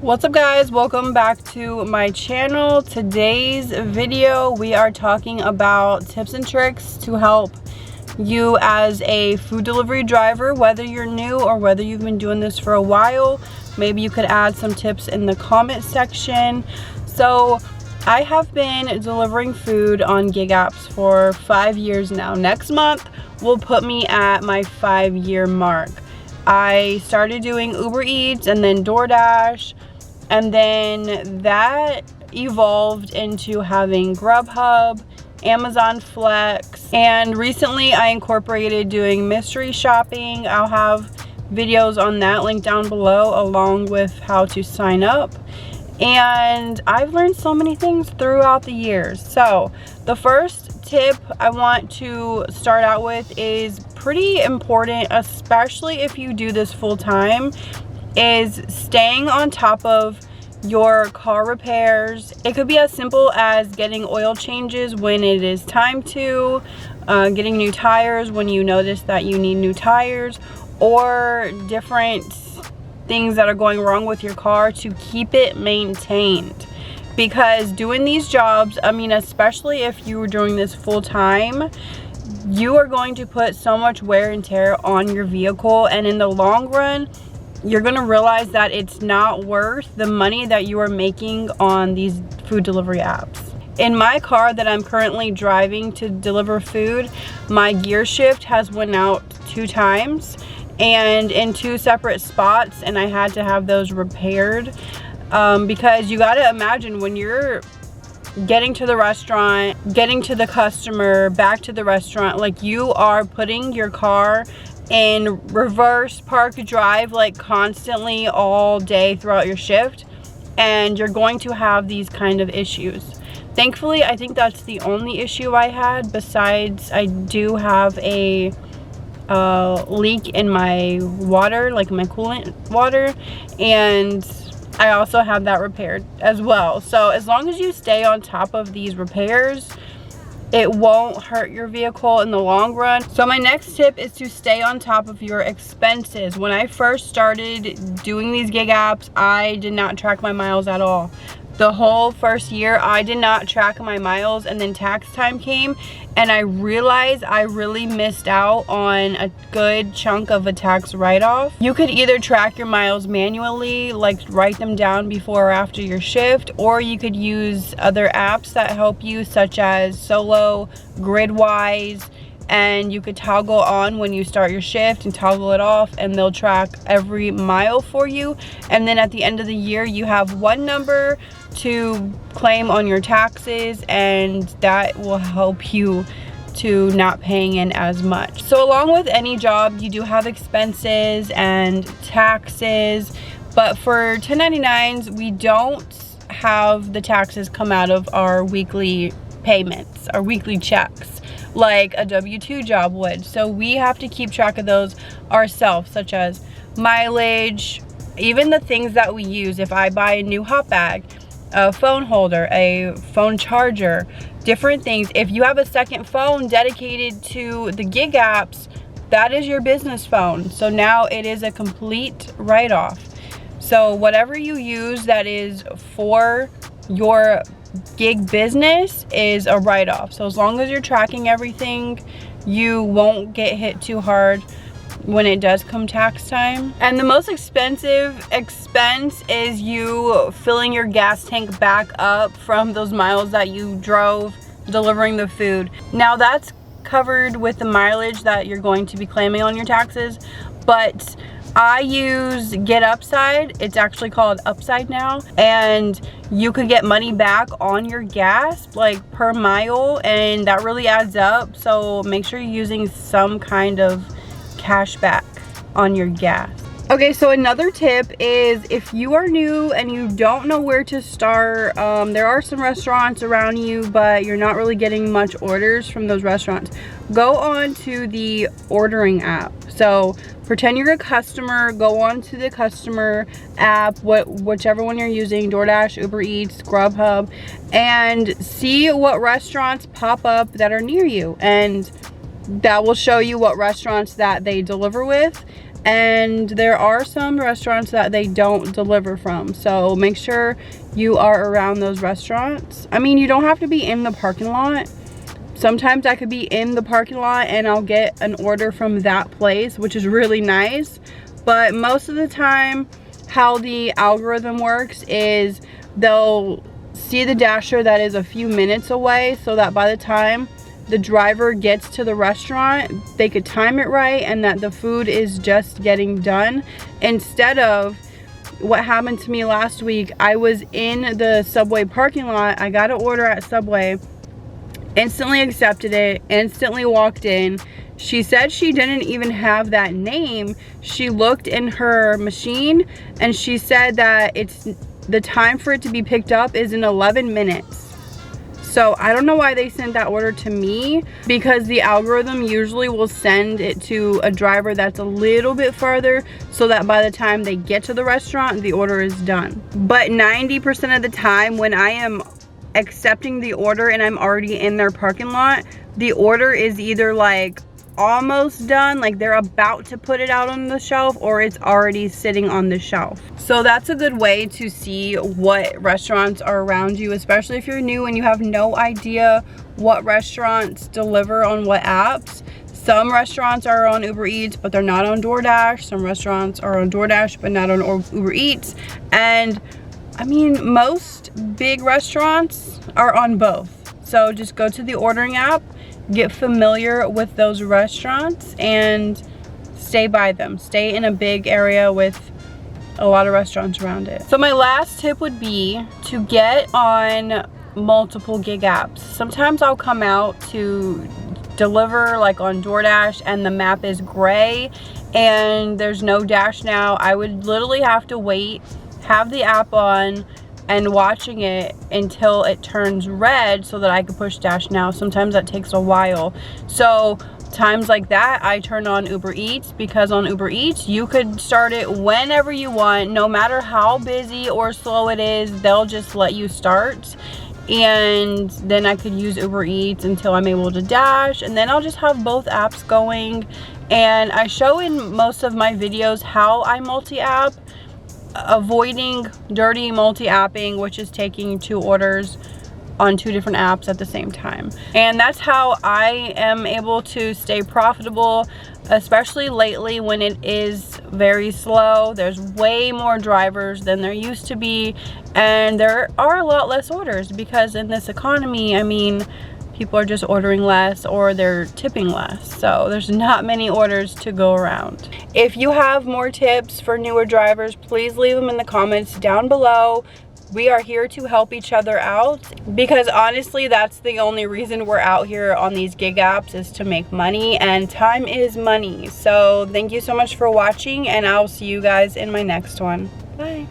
What's up guys, welcome back to my channel. Today's video we are talking about tips and tricks to help you as a food delivery driver, whether you're new or whether you've been doing this for a while. Maybe you could add some tips in the comment section. So I have been delivering food on gig apps for 5 years now. Next month will put me at my 5-year mark. I started doing Uber Eats and then DoorDash, and then that evolved into having Grubhub, Amazon Flex, and recently I incorporated doing mystery shopping. I'll have videos on that linked down below along with how to sign up. And I've learned so many things throughout the years. So the first tip I want to start out with is pretty important, especially if you do this full time, is staying on top of your car repairs. It could be as simple as getting oil changes when it is time to, getting new tires when you notice that you need new tires, or different things that are going wrong with your car to keep it maintained. Because doing these jobs, I mean, especially if you were doing this full time, you are going to put so much wear and tear on your vehicle, and in the long run you're going to realize that it's not worth the money that you are making on these food delivery apps. In my car that I'm currently driving to deliver food, my gear shift has went out 2 times and in 2 separate spots, and I had to have those repaired. Because you got to imagine, when you're getting to the restaurant, getting to the customer, back to the restaurant, like, you are putting your car in reverse park drive like constantly all day throughout your shift, and you're going to have these kind of issues. Thankfully, I think that's the only issue I had. Besides, I do have a leak in my water, like my coolant water, and I also have that repaired as well. So as long as you stay on top of these repairs, it won't hurt your vehicle in the long run. So my next tip is to stay on top of your expenses. When I first started doing these gig apps, I did not track my miles at all. The whole first year I did not track my miles, and then tax time came and I realized I really missed out on a good chunk of a tax write-off. You could either track your miles manually, like write them down before or after your shift, or you could use other apps that help you, such as Solo, Gridwise, and you could toggle on when you start your shift and toggle it off, and they'll track every mile for you. And then at the end of the year you have one number to claim on your taxes, and that will help you to not paying in as much. So along with any job, you do have expenses and taxes, but for 1099s we don't have the taxes come out of our weekly payments, our weekly checks, like a W-2 job would. So we have to keep track of those ourselves, such as mileage, even the things that we use. If I buy a new hot bag, a phone holder, a phone charger, different things. If you have a second phone dedicated to the gig apps, that is your business phone. So now it is a complete write-off. So whatever you use that is for your gig business is a write-off. So as long as you're tracking everything, you won't get hit too hard when it does come tax time. And the most expensive expense is you filling your gas tank back up from those miles that you drove delivering the food. Now that's covered with the mileage that you're going to be claiming on your taxes, but I use Get Upside. It's actually called Upside now, and you could get money back on your gas, like per mile, and that really adds up. So make sure you're using some kind of cash back on your gas. Okay, so another tip is, if you are new and you don't know where to start, there are some restaurants around you, but you're not really getting much orders from those restaurants. Go on to the ordering app. So pretend you're a customer, go on to the customer app, whichever one you're using, DoorDash, Uber Eats, Grubhub, and see what restaurants pop up that are near you, and that will show you what restaurants that they deliver with. and there are some restaurants that they don't deliver from, so make sure you are around those restaurants. I mean, you don't have to be in the parking lot. Sometimes I could be in the parking lot and I'll get an order from that place, which is really nice. But most of the time, how the algorithm works is they'll see the dasher that is a few minutes away, so that by the time the driver gets to the restaurant, they could time it right and that the food is just getting done. Instead of what happened to me last week, I was in the Subway parking lot. I got an order at Subway, instantly accepted it, instantly walked in. She said she didn't even have that name. She looked in her machine and she said that the time for it to be picked up is in 11 minutes. So I don't know why they sent that order to me, because the algorithm usually will send it to a driver that's a little bit farther, so that by the time they get to the restaurant, the order is done. But 90% of the time when I am accepting the order and I'm already in their parking lot, the order is either like almost done, like they're about to put it out on the shelf, or it's already sitting on the shelf. So that's a good way to see what restaurants are around you, especially if you're new and you have no idea what restaurants deliver on what apps. Some restaurants are on Uber Eats, but they're not on DoorDash. Some restaurants are on DoorDash, but not on Uber Eats. And I mean, most big restaurants are on both. So just go to the ordering app, get familiar with those restaurants, and stay by them. Stay in a big area with a lot of restaurants around it. So my last tip would be to get on multiple gig apps. Sometimes I'll come out to deliver like on DoorDash and the map is gray and there's no dash now. I would literally have to wait, have the app on, and watching it until it turns red so that I could push dash now. Sometimes that takes a while. So times like that, I turn on Uber Eats, because on Uber Eats, you could start it whenever you want. No matter how busy or slow it is, they'll just let you start. And then I could use Uber Eats until I'm able to dash, and then I'll just have both apps going. And I show in most of my videos how I multi-app, avoiding dirty multi-apping, which is taking 2 orders on 2 different apps at the same time. And that's how I am able to stay profitable, especially lately when it is very slow. There's way more drivers than there used to be, and there are a lot less orders, because in this economy, I mean, people are just ordering less or they're tipping less. So there's not many orders to go around. If you have more tips for newer drivers, please leave them in the comments down below. We are here to help each other out, because honestly, that's the only reason we're out here on these gig apps, is to make money, and time is money. So thank you so much for watching, and I'll see you guys in my next one. Bye.